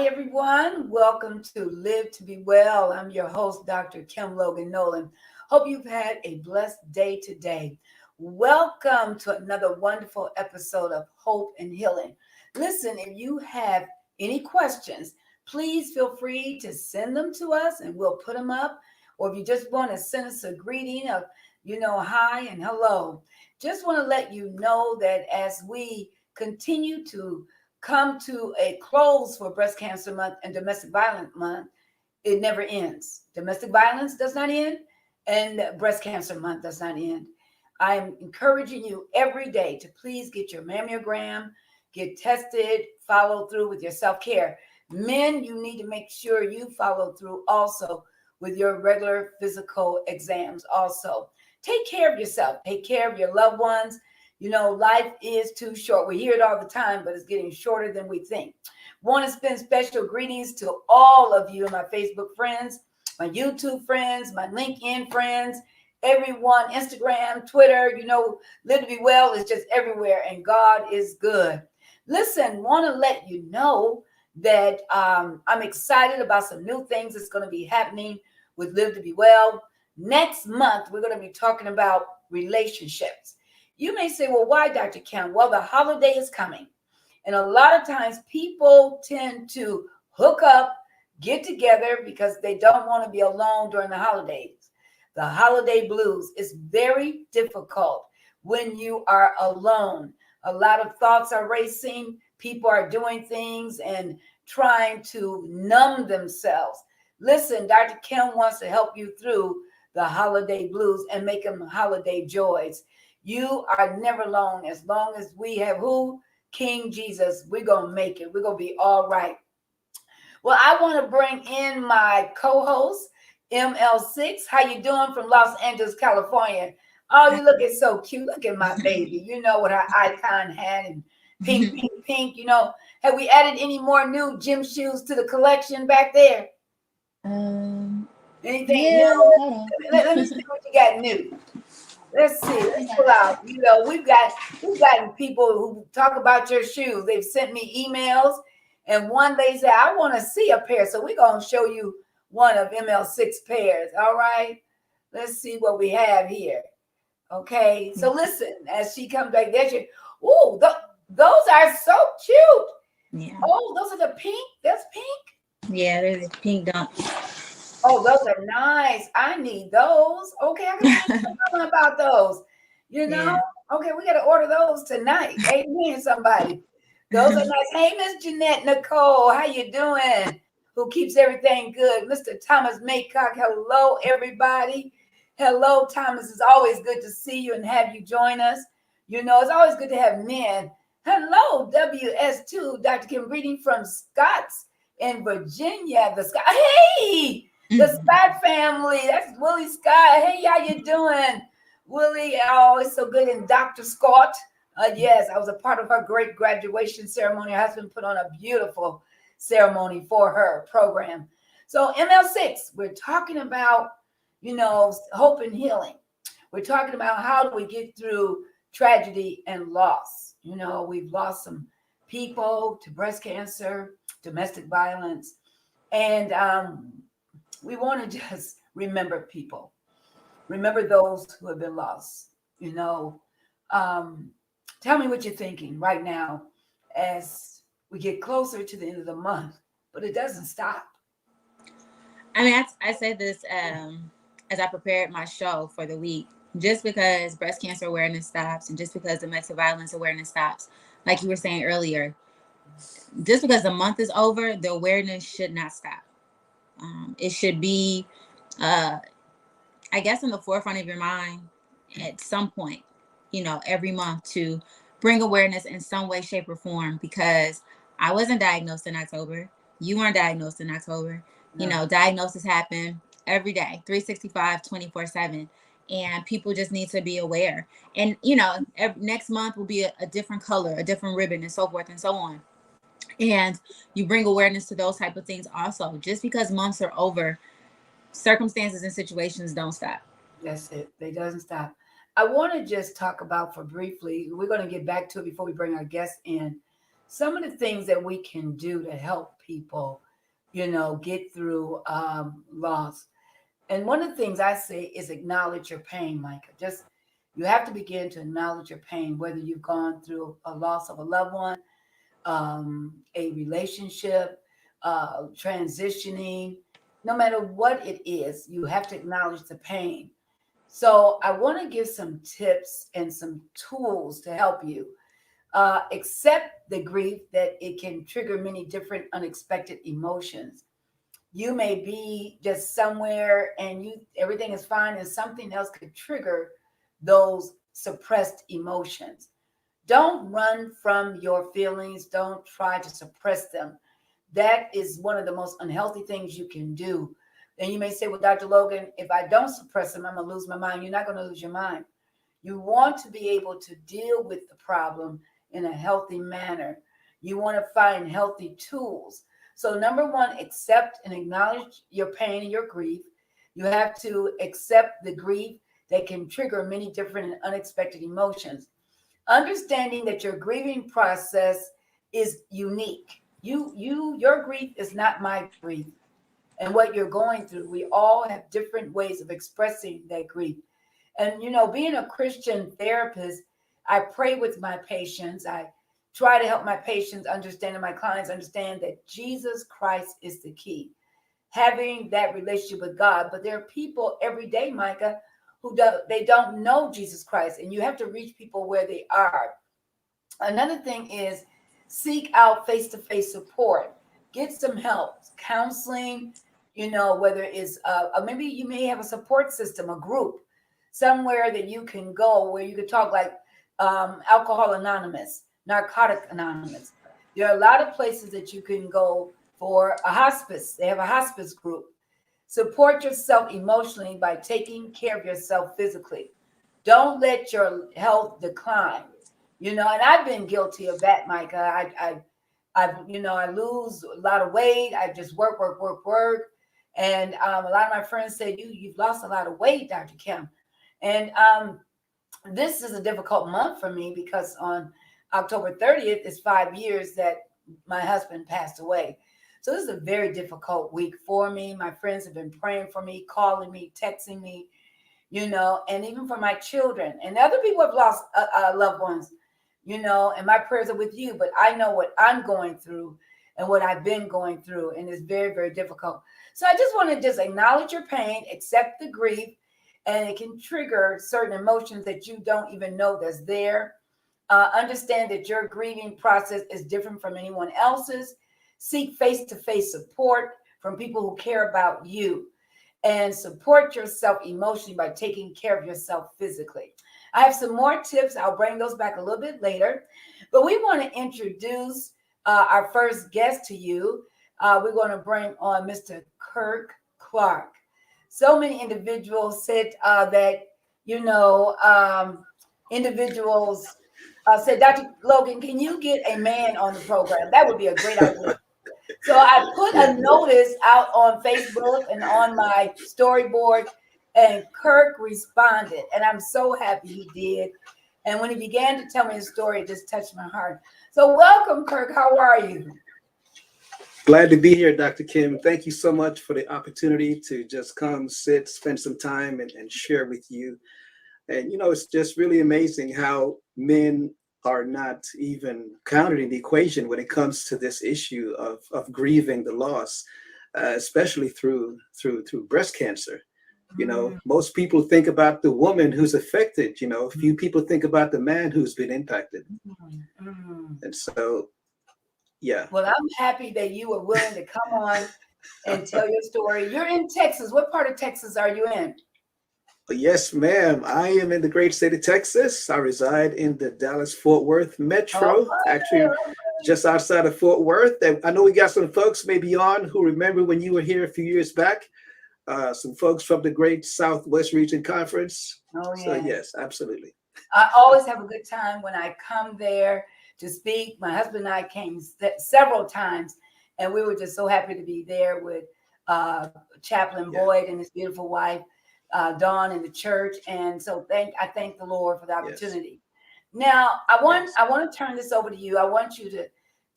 everyone. Welcome to Live to Be Well. I'm your host, Dr. Kim Logan-Nowlin. Hope you've had a blessed day today. Welcome to another wonderful episode of Hope and Healing. Listen, if you have any questions, please feel free to send them to us and we'll put them up. Or if you just want to send us a greeting of, hi and hello. Just want to let you know that as we continue to come to a close for Breast Cancer Month and Domestic Violence Month, it never ends. Domestic violence does not end, and Breast Cancer Month does not end. I'm encouraging you every day to please get your mammogram, get tested, follow through with your self-care. Men, you need to make sure you follow through also with your regular physical exams also. Take care of yourself. Take care of your loved ones. Life is too short. We hear it all the time, but it's getting shorter than we think. Want to send special greetings to all of you, my Facebook friends, my YouTube friends, my LinkedIn friends, everyone, Instagram, Twitter, Live to Be Well is just everywhere, and God is good. Listen, want to let you know that I'm excited about some new things that's going to be happening with Live to Be Well. Next month, we're going to be talking about relationships. You may say, well, why, Dr. Kim? Well, the holiday is coming. And a lot of times people tend to hook up, get together because they don't want to be alone during the holidays. The holiday blues is very difficult when you are alone. A lot of thoughts are racing. People are doing things and trying to numb themselves. Listen, Dr. Kim wants to help you through the holiday blues and make them holiday joys. You are never alone. As long as we have who? King Jesus. We're going to make it. We're going to be all right. Well, I want to bring in my co-host, ML6. How you doing from Los Angeles, California? Oh, you looking so cute. Look at my baby. With her icon hat and pink, pink. Have we added any more new gym shoes to the collection back there? Anything new? Let me see what you got new. Let's see. Let's pull out. We've gotten people who talk about your shoes. They've sent me emails, and one lady said, "I want to see a pair." So we're gonna show you one of ML6 pairs. All right. Let's see what we have here. Okay. So listen, as she comes back there, those are so cute. Yeah. Oh, those are the pink. That's pink. Yeah, they're the pink dump. Oh, those are nice. I need those. Okay, I can talk about those. Yeah. Okay, we got to order those tonight. Amen, somebody. Those are nice. Hey, Miss Jeanette Nicole, how you doing? Who keeps everything good? Mr. Thomas Maycock, hello, everybody. Hello, Thomas. It's always good to see you and have you join us. It's always good to have men. Hello, WS2, Dr. Kim, reading from Scotts in Virginia. Hey! The Scott family. That's Willie Scott. Hey, how you doing? Willie, it's so good. And Dr. Scott. Yes, I was a part of her great graduation ceremony. Her husband put on a beautiful ceremony for her program. So ML6, we're talking about, hope and healing. We're talking about how do we get through tragedy and loss. We've lost some people to breast cancer, domestic violence, and we want to just remember people. Remember those who have been lost. Tell me what you're thinking right now as we get closer to the end of the month, but it doesn't stop. I mean, I say this as I prepared my show for the week, just because breast cancer awareness stops and just because domestic violence awareness stops, like you were saying earlier, just because the month is over, the awareness should not stop. It should be, I guess, in the forefront of your mind at some point, every month to bring awareness in some way, shape, or form, because I wasn't diagnosed in October. You weren't diagnosed in October. No. Diagnosis happen every day, 365, 24/7. And people just need to be aware. And, next month will be a different color, a different ribbon, and so forth and so on. And you bring awareness to those type of things also. Just because months are over, circumstances and situations don't stop. That's it. They doesn't stop. I want to just talk about for briefly, we're going to get back to it before we bring our guests in, some of the things that we can do to help people, get through loss. And one of the things I say is acknowledge your pain, Micah. Just you have to begin to acknowledge your pain, whether you've gone through a loss of a loved one, a relationship, transitioning, no matter what it is, you have to acknowledge the pain. So I want to give some tips and some tools to help you accept the grief that it can trigger many different unexpected emotions. You may be just somewhere and you everything is fine and something else could trigger those suppressed emotions. Don't run from your feelings. Don't try to suppress them. That is one of the most unhealthy things you can do. And you may say, well, Dr. Logan, if I don't suppress them, I'm going to lose my mind. You're not going to lose your mind. You want to be able to deal with the problem in a healthy manner. You want to find healthy tools. So, number one, accept and acknowledge your pain and your grief. You have to accept the grief that can trigger many different and unexpected emotions. Understanding that your grieving process is unique. Your grief is not my grief. And what you're going through, we all have different ways of expressing that grief. And being a Christian therapist, I pray with my patients. I try to help my patients understand and my clients understand that Jesus Christ is the key. Having that relationship with God. But there are people every day, Micah, they don't know Jesus Christ, and you have to reach people where they are. Another thing is seek out face-to-face support. Get some help, counseling. Whether it's maybe you may have a support system, a group, somewhere that you can go where you can talk, like Alcohol Anonymous, Narcotic Anonymous. There are a lot of places that you can go for a hospice. They have a hospice group. Support yourself emotionally by taking care of yourself physically. Don't let your health decline. And I've been guilty of that, Micah. I lose a lot of weight. I just work, work, work, work. And a lot of my friends say, you've lost a lot of weight, Dr. Kim. And this is a difficult month for me because on October 30th is 5 years that my husband passed away. So this is a very difficult week for me. My friends have been praying for me, calling me, texting me, and even for my children. And other people have lost loved ones, and my prayers are with you. But I know what I'm going through and what I've been going through, and it's very, very difficult. So I just want to just acknowledge your pain, accept the grief, and it can trigger certain emotions that you don't even know that's there. Understand that your grieving process is different from anyone else's. Seek face-to-face support from people who care about you, and support yourself emotionally by taking care of yourself physically. I have some more tips. I'll bring those back a little bit later, but we want to introduce our first guest to you. We're going to bring on Mr. Kirk Clarke. So many individuals said that, individuals said, Dr. Logan, can you get a man on the program? That would be a great idea. So I put a notice out on Facebook and on my storyboard, and Kirk responded. And I'm so happy he did. And when he began to tell me his story, it just touched my heart. So welcome, Kirk. How are you? Glad to be here, Dr. Kim. Thank you so much for the opportunity to just come, sit, spend some time and share with you. And, it's just really amazing how men are not even counted in the equation when it comes to this issue of grieving the loss, especially through breast cancer. Most people think about the woman who's affected, few people think about the man who's been impacted. And so, yeah. Well, I'm happy that you were willing to come on and tell your story. You're in Texas. What part of Texas are you in? Yes, ma'am. I am in the great state of Texas. I reside in the Dallas-Fort Worth metro, actually just outside of Fort Worth. And I know we got some folks maybe on who remember when you were here a few years back. Some folks from the Great Southwest Region Conference. Oh, yeah. So, yes, absolutely. I always have a good time when I come there to speak. My husband and I came several times, and we were just so happy to be there with Chaplain Boyd and his beautiful wife, Dawn, in the church. And so I thank the Lord for the opportunity. Yes. Now, I want to turn this over to you. I want you to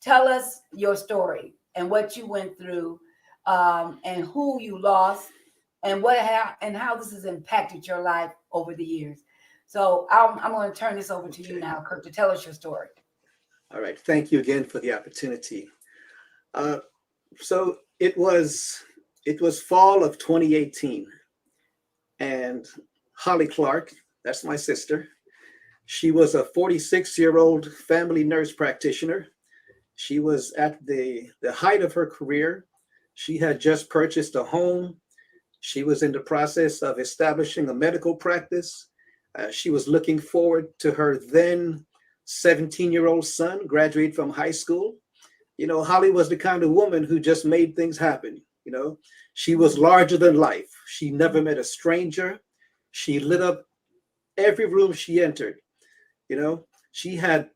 Tell us your story and what you went through, and who you lost, and how this has impacted your life over the years. So I'm going to turn this over to you Okay. now, Kirk, to tell us your story. All right. Thank you again for the opportunity. Uh, so it was fall of 2018, and Holly Clarke, that's my sister. She was a 46-year-old family nurse practitioner. She was at the height of her career. She had just purchased a home. She was in the process of establishing a medical practice. She was looking forward to her then 17-year-old son graduate from high school. Holly was the kind of woman who just made things happen. She was larger than life. She never met a stranger. She lit up every room she entered. You know, she had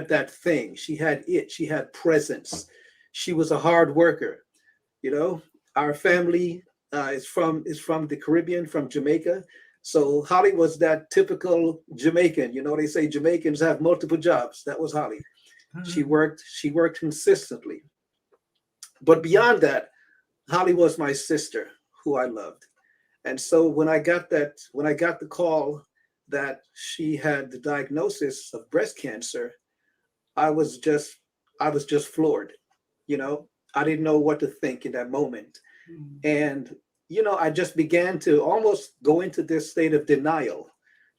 that thing. She had it. She had presence. She was a hard worker. You know, our family is from the Caribbean, from Jamaica. So Holly was that typical Jamaican. They say Jamaicans have multiple jobs. That was Holly. She worked consistently. But beyond that, Holly was my sister who I loved. And so when I got the call that she had the diagnosis of breast cancer, I was just I was just floored. You know, I didn't know what to think in that moment. And I just began to almost go into this state of denial.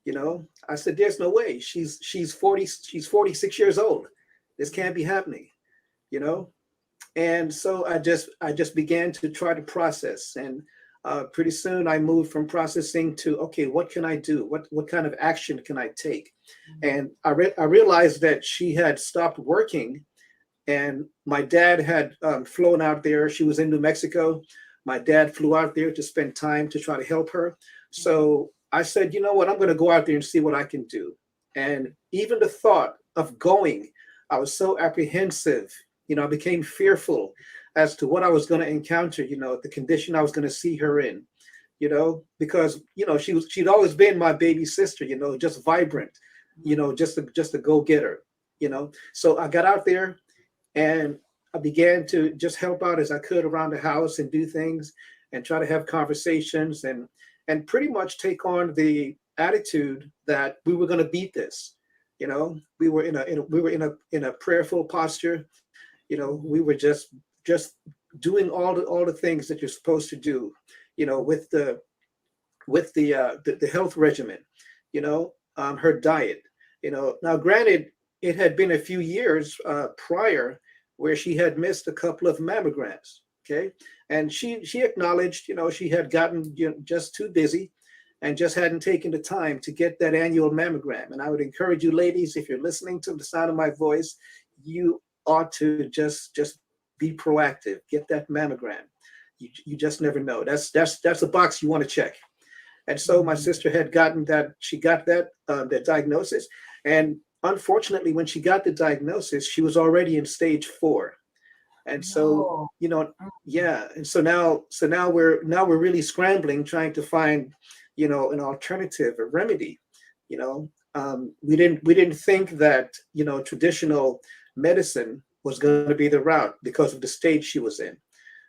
I said, "There's no way. She's 46 years old. This can't be happening." You know, and so I just began to try to process, and pretty soon I moved from processing to, okay, what can I do? What kind of action can I take? And I realized that she had stopped working, and my dad had flown out there. She was in New Mexico. My dad flew out there to spend time to try to help her. So I said, you know what, I'm going to go out there and see what I can do. And even the thought of going, I was so apprehensive. I became fearful as to what I was going to encounter, the condition I was going to see her in, because, she'd always been my baby sister, just vibrant, just a go-getter, So I got out there, and I began to just help out as I could around the house and do things and try to have conversations and pretty much take on the attitude that we were going to beat this. We were in a prayerful posture. We were just doing all the things that you're supposed to do, with the health regimen, her diet. Now granted, it had been a few years prior where she had missed a couple of mammograms. Okay. And she acknowledged, she had gotten just too busy and just hadn't taken the time to get that annual mammogram. And I would encourage you ladies, if you're listening to the sound of my voice, you ought to just be proactive, get that mammogram. You just never know. That's a box you want to check. And so my sister had gotten that. She got that diagnosis, and unfortunately, when she got the diagnosis, she was already in stage 4. And so, No. yeah. And so now we're really scrambling, trying to find, an alternative, a remedy. We didn't think that, traditional medicine was going to be the route because of the stage she was in.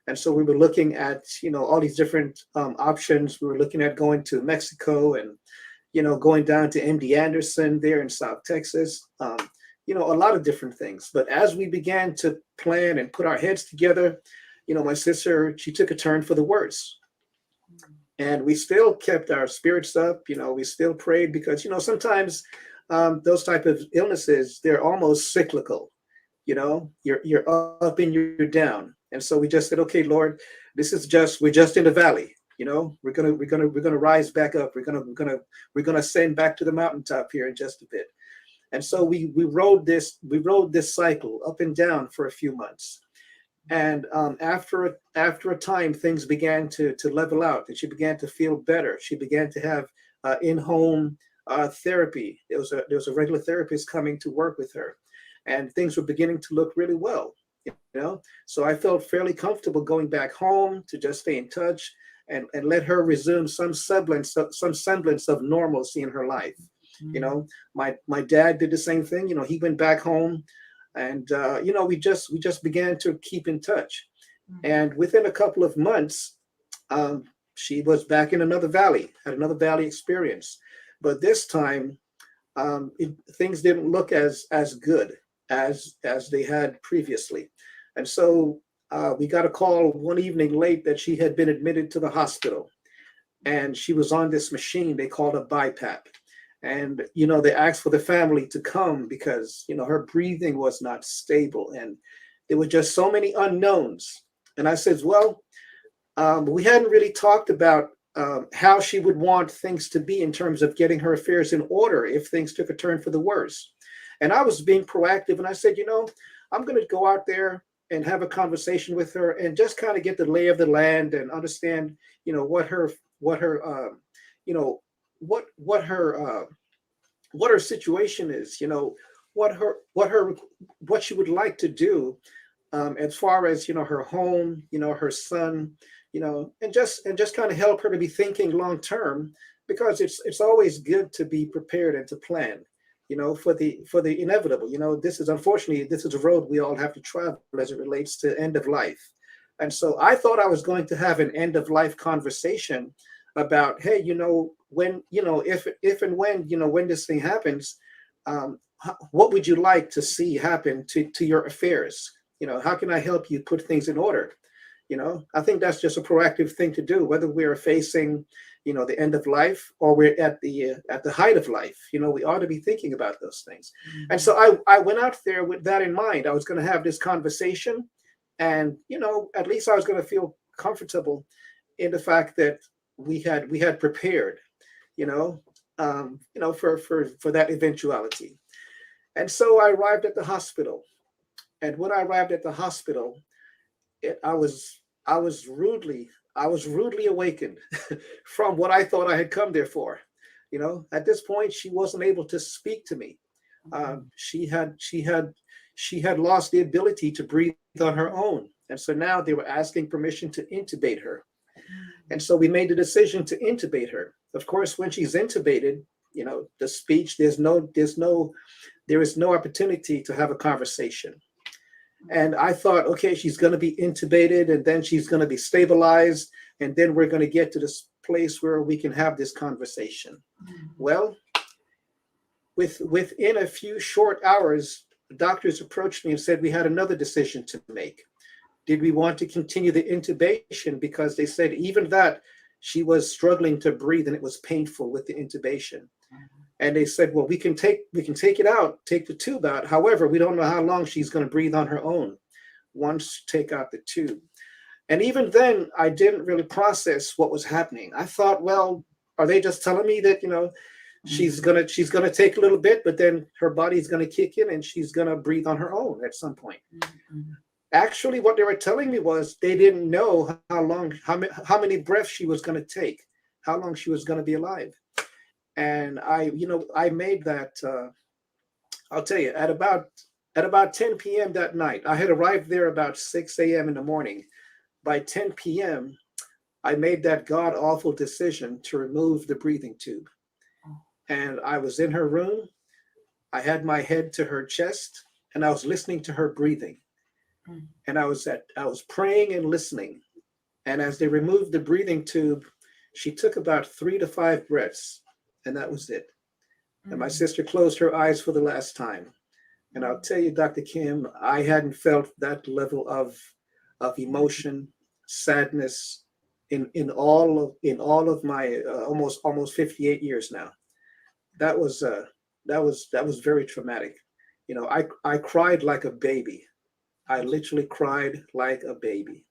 And so we were looking at, all these different options. We were looking at going to Mexico and, going down to MD Anderson there in South Texas, a lot of different things. But as we began to plan and put our heads together, my sister, she took a turn for the worse. And we still kept our spirits up. We still prayed because, sometimes those type of illnesses, they're almost cyclical. You're up and you're down. And so we just said, okay, Lord, we're just in the valley. We're gonna rise back up. We're gonna ascend back to the mountaintop here in just a bit. And so we rode this cycle up and down for a few months. And after a time, things began to level out, and she began to feel better. She began to have in-home therapy. There was a regular therapist coming to work with her, and things were beginning to look really well. So I felt fairly comfortable going back home to just stay in touch and let her resume some semblance of normalcy in her life. My dad did the same thing. He went back home And we just began to keep in touch. And within a couple of months, she was back in another valley, had another valley experience. But this time, things didn't look as good as they had previously. And so we got a call one evening late that she had been admitted to the hospital, and she was on this machine they called a BiPAP. And they asked for the family to come because her breathing was not stable, and there were just so many unknowns. And I said, well, we hadn't really talked about how she would want things to be in terms of getting her affairs in order if things took a turn for the worse. And I was being proactive, and I said, I'm going to go out there and have a conversation with her and just kind of get the lay of the land and understand, what her situation is, what she would like to do, as far as her home, her son, and just kind of help her to be thinking long term, because it's always good to be prepared and to plan, for the inevitable. This is a road we all have to travel as it relates to end of life. And so I thought I was going to have an end of life conversation about, hey, when, if and when this thing happens, what would you like to see happen to your affairs? How can I help you put things in order? I think that's just a proactive thing to do, whether we're facing, the end of life or we're at the height of life. We ought to be thinking about those things. Mm-hmm. And so I went out there with that in mind. I was going to have this conversation, and, at least I was going to feel comfortable in the fact that we had prepared, for that eventuality. And so I arrived at the hospital. And when I arrived at the hospital, I was rudely awakened from what I thought I had come there for. At this point, she wasn't able to speak to me. She had lost the ability to breathe on her own, and so now they were asking permission to intubate her. And so we made the decision to intubate her. Of course, when she's intubated, the speech, there is no opportunity to have a conversation. And I thought, okay, she's going to be intubated, and then she's going to be stabilized, and then we're going to get to this place where we can have this conversation. Mm-hmm. Well, within a few short hours, the doctors approached me and said we had another decision to make. Did we want to continue the intubation? Because they said even that she was struggling to breathe and it was painful with the intubation. Mm-hmm. And they said, well, we can take it out, take the tube out. However, we don't know how long she's going to breathe on her own once you take out the tube. And even then, I didn't really process what was happening. I thought, well, are they just telling me that, she's gonna take a little bit, but then her body's gonna kick in and she's gonna breathe on her own at some point? Mm-hmm. Actually, what they were telling me was they didn't know how many breaths she was going to take, how long she was going to be alive. And I made that, I'll tell you, at about 10 p.m. that night. I had arrived there about 6 a.m. in the morning. By 10 p.m., I made that god-awful decision to remove the breathing tube. And I was in her room. I had my head to her chest, and I was listening to her breathing. And I was praying and listening. And as they removed the breathing tube, she took about 3 to 5 breaths, and that was it. And my sister closed her eyes for the last time. And I'll tell you, Dr. Kim, I hadn't felt that level of emotion, sadness in all of my almost 58 years now. That was very traumatic. I cried like a baby. I literally cried like a baby.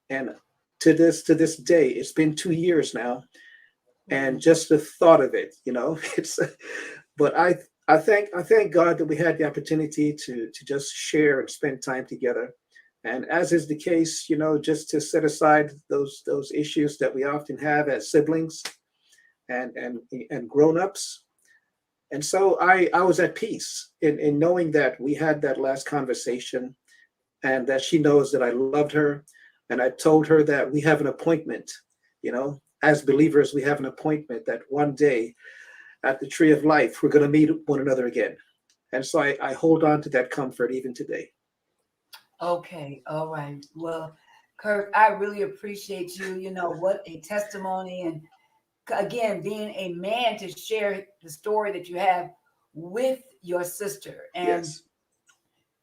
And to this day, it's been 2 years now. And just the thought of it, but I thank God that we had the opportunity to just share and spend time together. And as is the case, just to set aside those issues that we often have as siblings and grown-ups. And so I was at peace in knowing that we had that last conversation, and that she knows that I loved her. And I told her that we have an appointment, as believers, we have an appointment that one day at the tree of life, we're going to meet one another again. And so I hold on to that comfort even today. Okay, all right. Well, Kirk, I really appreciate you. What a testimony. And again, being a man to share the story that you have with your sister. And, Yes.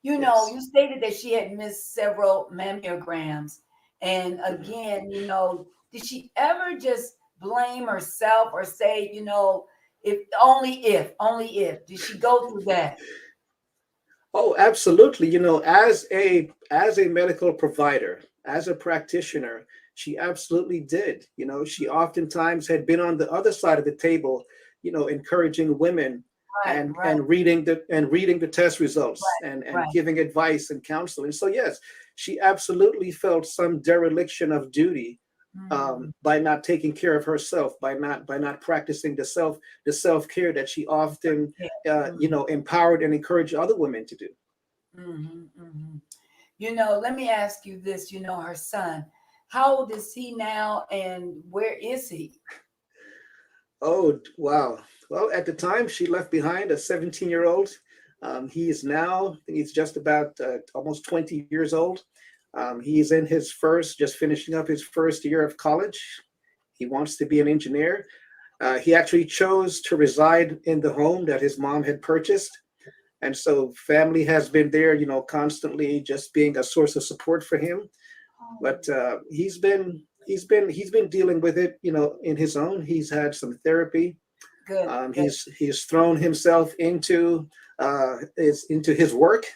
Yes. you stated that she had missed several mammograms. And Mhm. again, did she ever just blame herself or say, if, did she go through that? Oh, absolutely. As a medical provider, as a practitioner, she absolutely did. She oftentimes had been on the other side of the table, encouraging women Right, and right, reading the test results and right. giving advice and counseling. So yes, she absolutely felt some dereliction of duty, Mm, by not taking care of herself, by not practicing the self-care that she often yeah. empowered and encouraged other women to do. Hmm, hmm. Let me ask you this. Her son, how old is he now and where is he? Oh, wow. Well, at the time, she left behind a 17-year-old. He is now, I think he's just about almost 20 years old. He's in just finishing up his first year of college. He wants to be an engineer. He actually chose to reside in the home that his mom had purchased. And so family has been there, constantly just being a source of support for him. Oh, But he's been dealing with it, in his own. He's had some therapy. good, good. He's thrown himself into his work,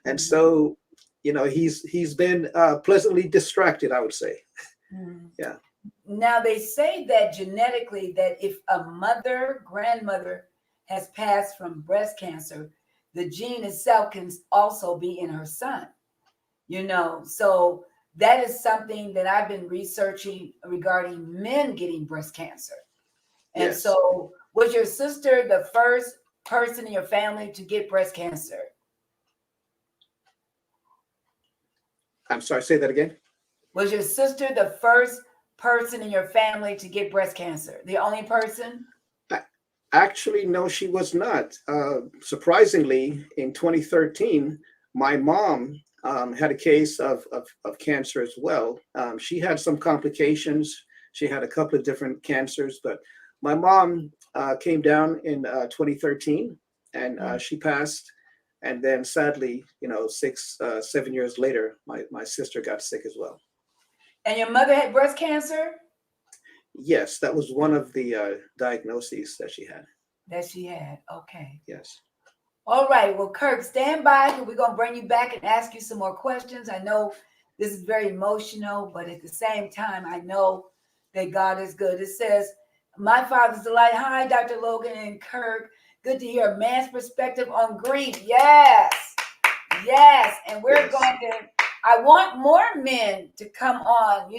and Mhm, so he's been pleasantly distracted, I would say. mhm. Yeah. Now they say that genetically, that if a grandmother has passed from breast cancer, the gene itself can also be in her son. So that is something that I've been researching regarding men getting breast cancer. And Yes. so, was your sister the first person in your family to get breast cancer? I'm sorry. Say that again. Was your sister the first person in your family to get breast cancer? The only person? A- Actually, no, she was not. Surprisingly, in 2013, my mom had a case of cancer as well. She had some complications. She had a couple of different cancers, but my mom came down in 2013, and Mm. she passed. And then sadly, 7 years later, my sister got sick as well. And your mother had breast cancer? Yes, that was one of the diagnoses that she had. That she had. Okay. Yes. All right. Well, Kirk, stand by. We're going to bring you back and ask you some more questions. I know this is very emotional, but at the same time, I know that God is good. It says, My Father's delight. Hi, Dr. Logan and Kirk. Good to hear a man's perspective on grief. Yes. Yes. And we're Yes. going to, I want more men to come on.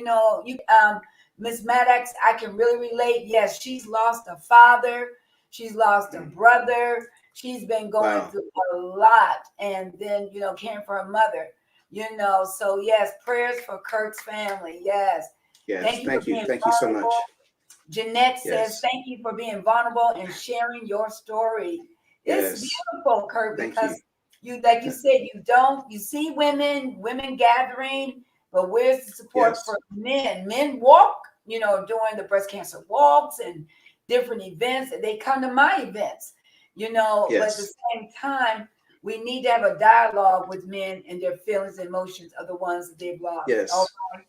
Miss Maddox, I can really relate. Yes, she's lost a father. She's lost a Mm. brother. She's been going Wow. through a lot, and then caring for her mother. So yes, prayers for Kirk's family. Yes, Yes. thank you for Thank you. being Thank you so vulnerable. much. Jeanette says, Yes. thank you for being vulnerable and sharing your story. It's Yes. beautiful, Kirk, Thank you. because like you said, you see women gathering, but where's the support Yes. for men? Men walk, during the breast cancer walks and different events, and they come to my events, but at the Yes. same time, we need to have a dialogue with men and their feelings and emotions of the ones that they've lost. All Yes. right.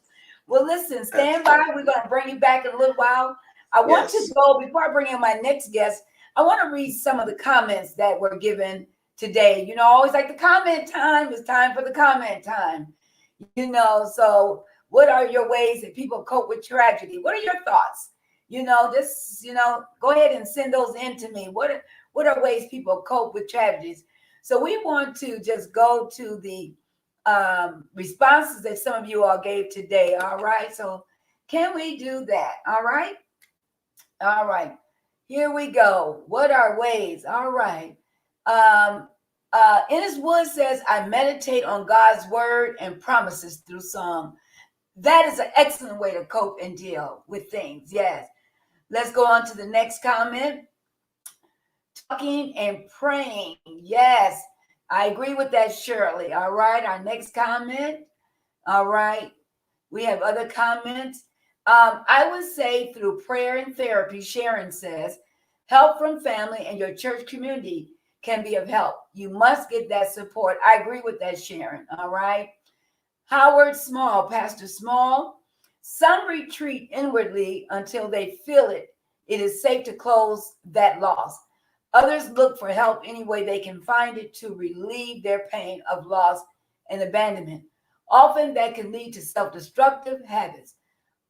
Well, listen, stand by. Absolutely. We're going to bring you back in a little while. I want to Yes. go, before I bring in my next guest, I want to read some of the comments that were given today. Always like the comment time. It's time for the comment time. So what are your ways that people cope with tragedy? What are your thoughts? Go ahead and send those in to me. What are ways people cope with tragedies? So we want to just go to the responses that some of you all gave today. All right. So can we do that? All right. All right. Here we go. What are ways? All right. Um, Ennis Wood says, I meditate on God's word and promises through song. That is an excellent way to cope and deal with things. Yes. Let's go on to the next comment. talking and praying. Yes, I agree with that, Shirley. All right, our next comment. All right, we have other comments. I would say through prayer and therapy, Sharon says, help from family and your church community can be of help. You must get that support. I agree with that, Sharon. All right. Howard Small, Pastor Small, some retreat inwardly until they feel it. It is safe to close that loss. Others look for help any way they can find it to relieve their pain of loss and abandonment. Often that can lead to self-destructive habits.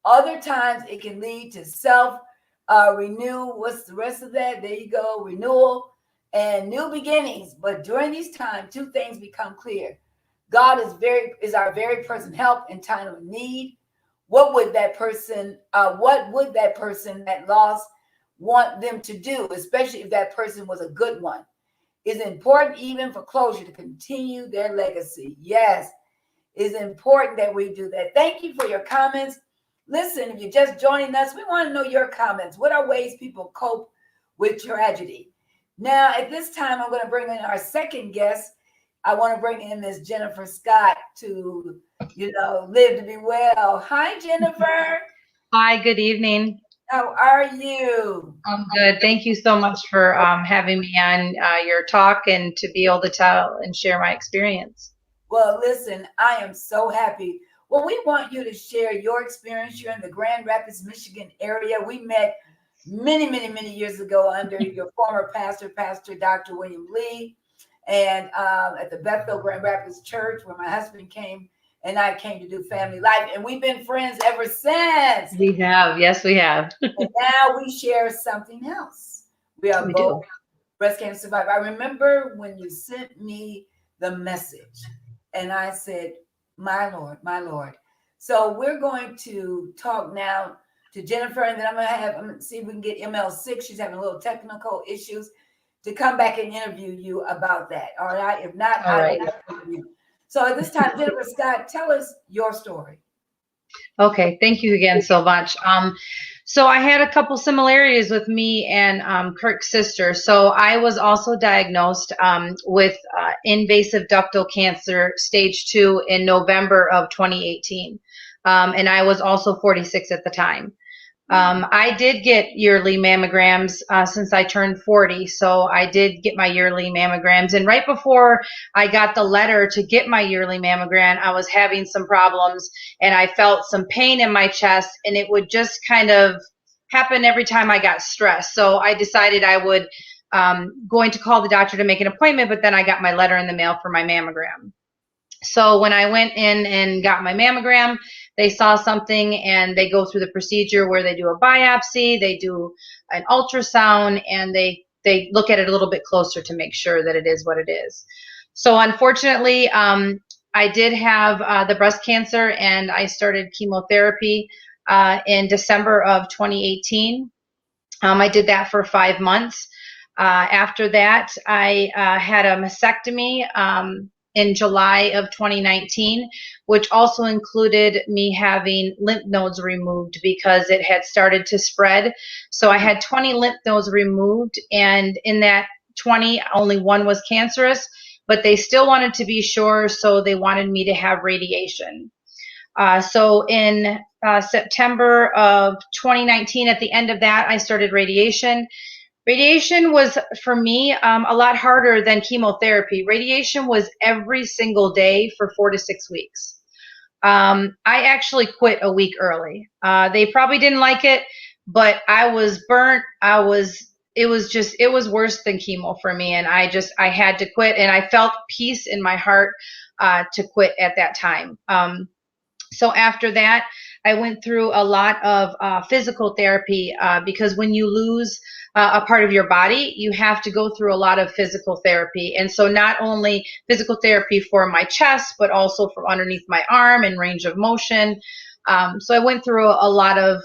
Other times it can lead to self-renew. What's the rest of that? There you go. Renewal and new beginnings. But during these times, two things become clear. God is our very present help in time of need. What would that person that lost want them to do, especially if that person was a good one? It's important even for closure to continue their legacy. Yes, it's important that we do that. Thank you for your comments. Listen, if you're just joining us, we want to know your comments. What are ways people cope with tragedy? Now, at this time, I'm going to bring in our second guest. I want to bring in Miss Jennifer Scott to, live to be well. Hi, Jennifer. Hi, good evening. How are you? I'm good. Thank you so much for having me on your talk and to be able to tell and share my experience. Well, listen, I am so happy. Well, we want you to share your experience. You're in the Grand Rapids, Michigan area. We met many, many, many years ago under your former pastor, Pastor Dr. William Lee. And at the Bethel Grand Rapids Church, where my husband came and I came to do family life. And we've been friends ever since. We have. Yes, we have. And now we share something else. We are both breast cancer survivors. I remember when you sent me the message and I said, my Lord, my Lord. So we're going to talk now to Jennifer, and then I'm going to see if we can get ML6. She's having a little technical issues, to come back and interview you about that. All right. If not, I will interview you. So at this time, Jennifer Scott, tell us your story. Okay. Thank you again so much. So I had a couple similarities with me and Kirk's sister. So I was also diagnosed with invasive ductal cancer, stage 2, in November of 2018. And I was also 46 at the time. I did get yearly mammograms since I turned 40. So I did get my yearly mammograms. And right before I got the letter to get my yearly mammogram, I was having some problems and I felt some pain in my chest, and it would just kind of happen every time I got stressed. So I decided I would going to call the doctor to make an appointment, but then I got my letter in the mail for my mammogram. So when I went in and got my mammogram, they saw something and they go through the procedure where they do a biopsy, they do an ultrasound, and they look at it a little bit closer to make sure that it is what it is. So unfortunately, I did have the breast cancer, and I started chemotherapy in December of 2018. I did that for 5 months. After that, I had a mastectomy in July of 2019, which also included me having lymph nodes removed because it had started to spread. So I had 20 lymph nodes removed, and in that 20, only one was cancerous, but they still wanted to be sure, so they wanted me to have radiation. So in September of 2019, at the end of that, I started radiation. Radiation was, for me, a lot harder than chemotherapy. Radiation was every single day for 4 to 6 weeks. I actually quit a week early. They probably didn't like it, but I was burnt. It was worse than chemo for me. And I had to quit, and I felt peace in my heart to quit at that time. So after that, I went through a lot of physical therapy because when you lose a part of your body, you have to go through a lot of physical therapy. And so not only physical therapy for my chest, but also from underneath my arm and range of motion. So I went through a lot of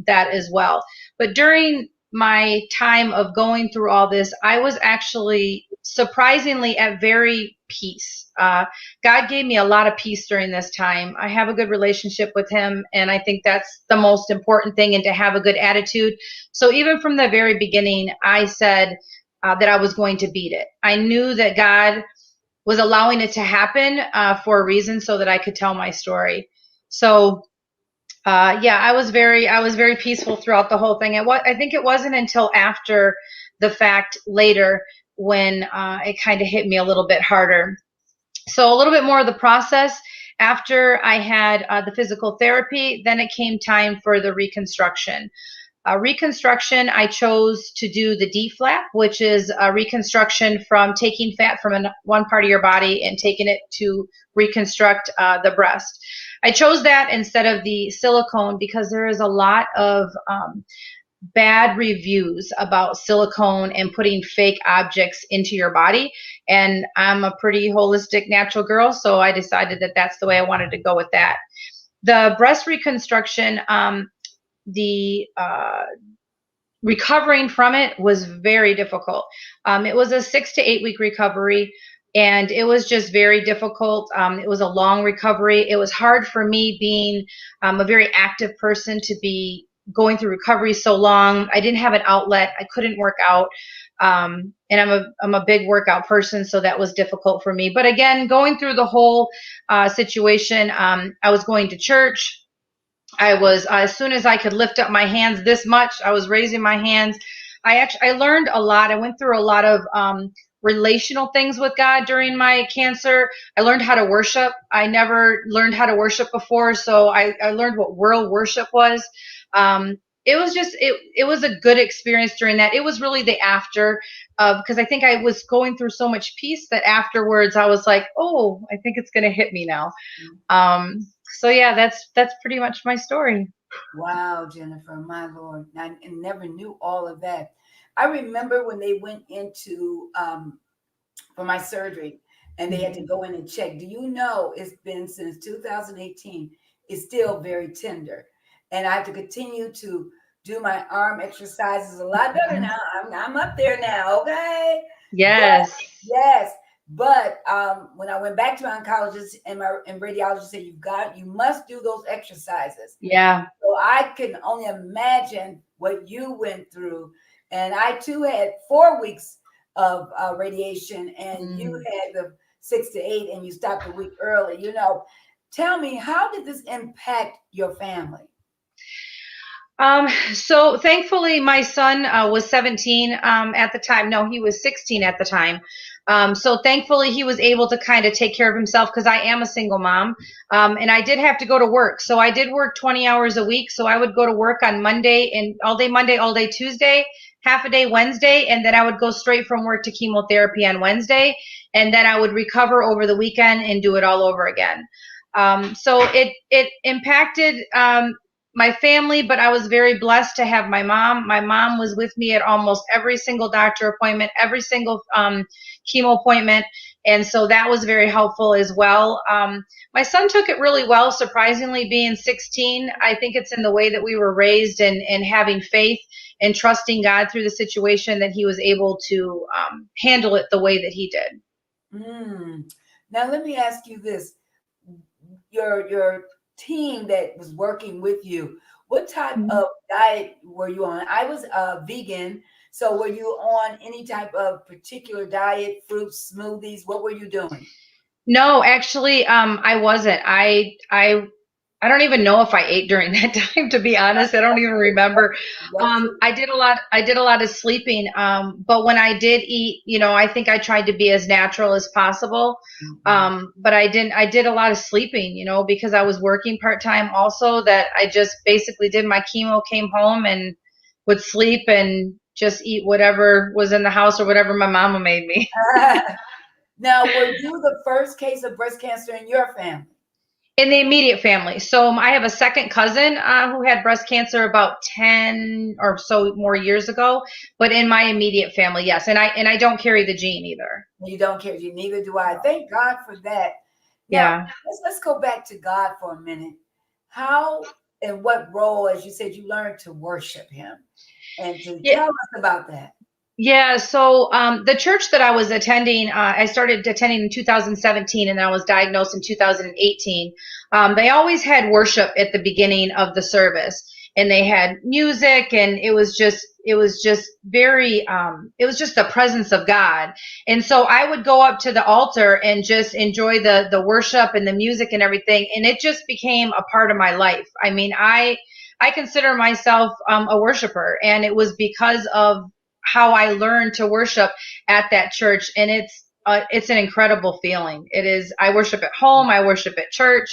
that as well. But during my time of going through all this, I was actually surprisingly at very peace. God gave me a lot of peace during this time. I have a good relationship with him, and I think that's the most important thing, and to have a good attitude. So even from the very beginning, I said, that I was going to beat it. I knew that God was allowing it to happen for a reason, so that I could tell my story. So I was very peaceful throughout the whole thing. I think it wasn't until after the fact later when it kind of hit me a little bit harder. So a little bit more of the process. After I had the physical therapy, then it came time for the reconstruction. Reconstruction, I chose to do the D-flap, which is a reconstruction from taking fat from one part of your body and taking it to reconstruct the breast. I chose that instead of the silicone because there is a lot of bad reviews about silicone and putting fake objects into your body. And I'm a pretty holistic natural girl, so I decided that that's the way I wanted to go with that. The breast reconstruction, the recovering from it was very difficult. It was a 6 to 8 week recovery, and it was just very difficult. It was a long recovery. It was hard for me, being a very active person, to be going through recovery so long. I didn't have an outlet. I couldn't work out. And I'm a big workout person, so that was difficult for me. But again, going through the whole situation, I was going to church. I was, as soon as I could lift up my hands this much, I was raising my hands. I learned a lot. I went through a lot of relational things with God during my cancer. I learned how to worship. I never learned how to worship before, so I learned what world worship was. It was just, it was a good experience during that. It was really the after, because I think I was going through so much peace that afterwards I was like, oh, I think it's going to hit me now. So yeah, that's pretty much my story. Wow, Jennifer, my Lord. I never knew all of that. I remember when they went into for my surgery and they had to go in and check. Do you know it's been since 2018? It's still very tender. And I have to continue to do my arm exercises a lot better now. I'm up there now, okay? Yes. But, yes. But when I went back to my oncologist and my radiologist said, you must do those exercises. Yeah. So I can only imagine what you went through. And I too had 4 weeks of radiation, and you had the 6 to 8, and you stopped a week early. You know, tell me, how did this impact your family? So thankfully my son was 17 at the time. No, he was 16 at the time. So thankfully he was able to kind of take care of himself, because I am a single mom. And I did have to go to work. So I did work 20 hours a week. So I would go to work on Monday, and all day Monday, all day Tuesday, half a day Wednesday, and then I would go straight from work to chemotherapy on Wednesday. And then I would recover over the weekend and do it all over again. So it impacted my family, but I was very blessed to have my mom. My mom was with me at almost every single doctor appointment, every single chemo appointment. And so that was very helpful as well. My son took it really well, surprisingly, being 16. I think it's in the way that we were raised, and having faith and trusting God through the situation, that he was able to handle it the way that he did. Now, let me ask you this. Your team that was working with you, what type of diet were you on? I was vegan, so were you on any type of particular diet, fruits, smoothies? What were you doing? No, actually, I wasn't. I don't even know if I ate during that time, to be honest. I don't even remember. I did a lot of sleeping. But when I did eat, I think I tried to be as natural as possible. But I did a lot of sleeping, because I was working part-time also, that I just basically did my chemo, came home and would sleep and just eat whatever was in the house or whatever my mama made me. Now, were you the first case of breast cancer in your family? In the immediate family. So I have a second cousin who had breast cancer about 10 or so more years ago. But in my immediate family, yes. And I don't carry the gene either. You don't carry the gene, neither do I. Thank God for that. Now, yeah. Let's go back to God for a minute. How and what role, as you said, you learned to worship him, and to tell us about that. Yeah, so the church that I was attending, I started attending in 2017, and then I was diagnosed in 2018. They always had worship at the beginning of the service. and they had music, and it was just very, it was just the presence of God. And so I would go up to the altar and just enjoy the worship and the music and everything. And it just became a part of my life. I mean, I consider myself a worshiper, and it was because of how I learned to worship at that church. And it's an incredible feeling. It is. I worship at home. I worship at church.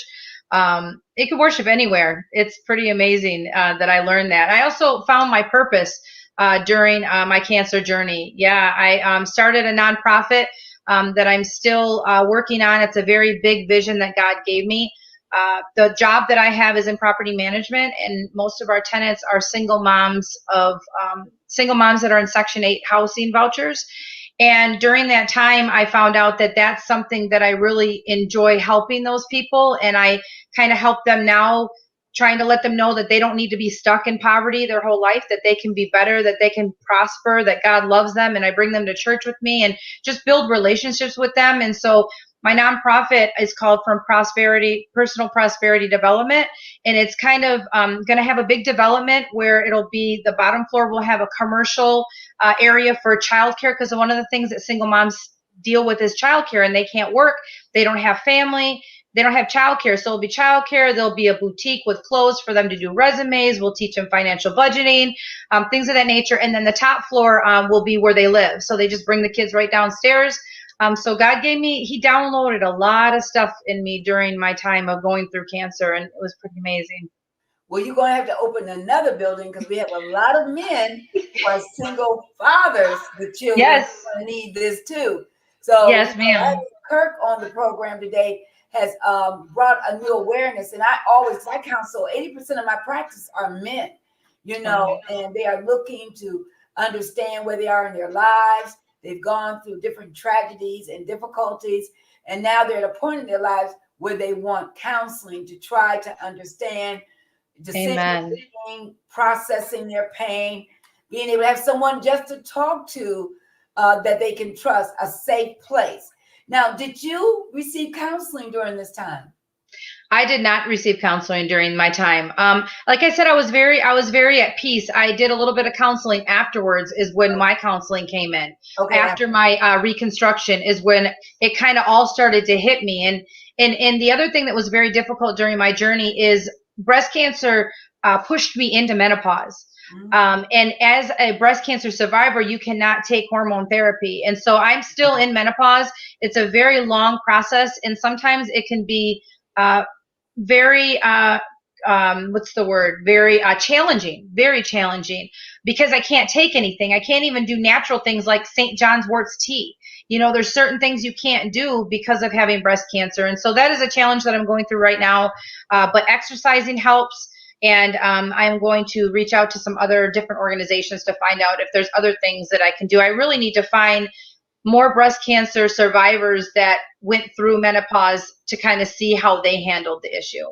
It could worship anywhere. It's pretty amazing that I learned that. I also found my purpose during my cancer journey. Yeah, I started a nonprofit that I'm still working on. It's a very big vision that God gave me. The job that I have is in property management, and most of our tenants are single moms that are in Section 8 housing vouchers. And during that time, I found out that that's something that I really enjoy, helping those people. And I kind of help them now, trying to let them know that they don't need to be stuck in poverty their whole life, that they can be better, that they can prosper, that God loves them. And I bring them to church with me and just build relationships with them. And so my nonprofit is called Personal Prosperity Development. And it's kind of going to have a big development where it'll be, the bottom floor will have a commercial area for childcare, because one of the things that single moms deal with is childcare, and they can't work. They don't have family. They don't have childcare. So it'll be childcare. There'll be a boutique with clothes for them to do resumes. We'll teach them financial budgeting, things of that nature. And then the top floor will be where they live. So they just bring the kids right downstairs. So God he downloaded a lot of stuff in me during my time of going through cancer, and it was pretty amazing. Well, you're going to have to open another building, because we have a lot of men who are single fathers with children. Yes. Who are going to need this too. So yes, ma'am. having Kirk on the program today has brought a new awareness. And I counsel 80% of my practice are men, and they are looking to understand where they are in their lives. They've gone through different tragedies and difficulties, and now they're at a point in their lives where they want counseling to try to understand decision-making, processing their pain, being able to have someone just to talk to that they can trust, a safe place. Now, did you receive counseling during this time? I did not receive counseling during my time. Like I said, I was very at peace. I did a little bit of counseling afterwards, is when my counseling came in. Okay. After my reconstruction is when it kind of all started to hit me. And the other thing that was very difficult during my journey is breast cancer pushed me into menopause. And as a breast cancer survivor, you cannot take hormone therapy. And so I'm still in menopause. It's a very long process. And sometimes it can be very very challenging, because I can't take anything. I can't even do natural things like St. John's wort's tea. There's certain things you can't do because of having breast cancer. And so that is a challenge that I'm going through right now. But exercising helps. And I'm going to reach out to some other different organizations to find out if there's other things that I can do. I really need to find more breast cancer survivors that went through menopause to kind of see how they handled the issue.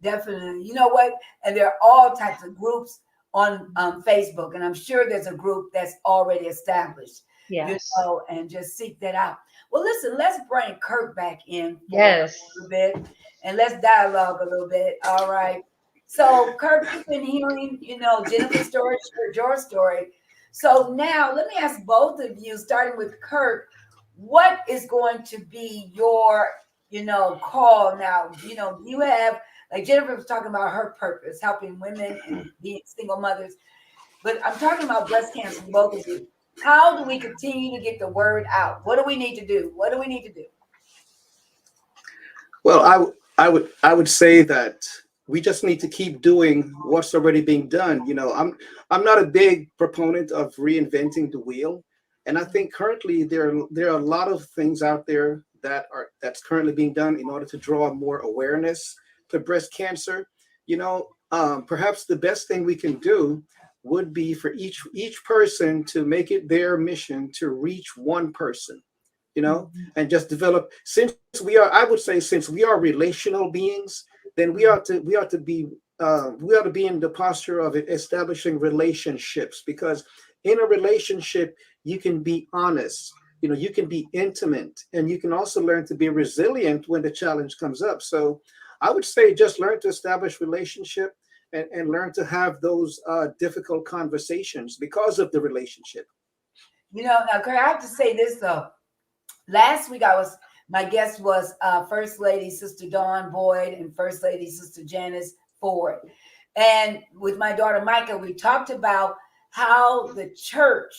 Definitely. You know what? And there are all types of groups on Facebook, and I'm sure there's a group that's already established. Yes. And just seek that out. Well, listen, let's bring Kirk back in for yes. a little bit, and let's dialogue a little bit. All right. So, Kirk, you've been hearing, Jennifer's story, your story. So now let me ask both of you, starting with Kirk, what is going to be your, call now? You have, like Jennifer was talking about her purpose, helping women and being single mothers. But I'm talking about breast cancer, both of you. How do we continue to get the word out? What do we need to do? What do we need to do? Well, I would say that we just need to keep doing what's already being done. I'm not a big proponent of reinventing the wheel, and I think currently there are a lot of things out there that's currently being done in order to draw more awareness to breast cancer. Perhaps the best thing we can do would be for each person to make it their mission to reach one person, and just develop. Since we are relational beings, then we ought to be in the posture of establishing relationships, because in a relationship you can be honest, you can be intimate, and you can also learn to be resilient when the challenge comes up. So I would say just learn to establish relationship and learn to have those difficult conversations because of the relationship. Now, Kirk, I have to say this though. Last week, my guest was First Lady Sister Dawn Boyd and First Lady Sister Janice Ford. And with my daughter Micha, we talked about how the church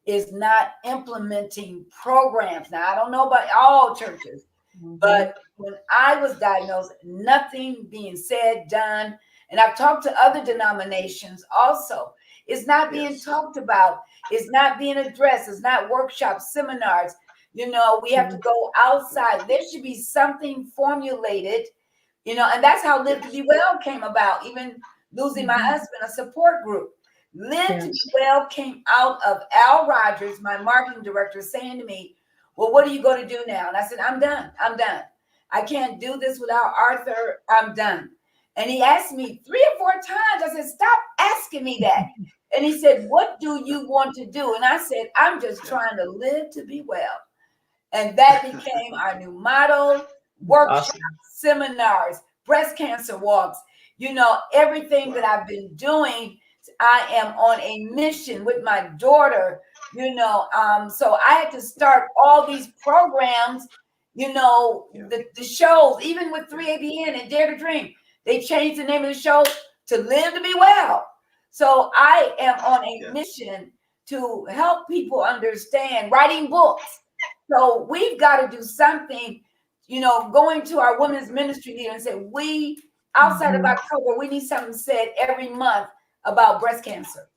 is not implementing programs. Now, I don't know about all churches, but when I was diagnosed, nothing being said, done, and I've talked to other denominations also. It's not being talked about. It's not being addressed. It's not workshops, seminars. We have to go outside. There should be something formulated, and that's how Live to Be Well came about. Even losing my husband, a support group. Live to Be Well came out of Al Rogers, my marketing director, saying to me, well, what are you going to do now? And I said, I'm done. I can't do this without Arthur. I'm done. And he asked me 3 or 4 times. I said, stop asking me that. And he said, what do you want to do? And I said, I'm just trying to live to be well. And that became our new motto: workshops, seminars, breast cancer walks, everything that I've been doing. I am on a mission with my daughter, so I had to start all these programs, the shows, even with 3ABN and Dare to Dream. They changed the name of the show to Live to Be Well. So I am on a mission to help people understand, writing books. So we've got to do something, going to our women's ministry leader and say, we, outside of October, we need something said every month about breast cancer.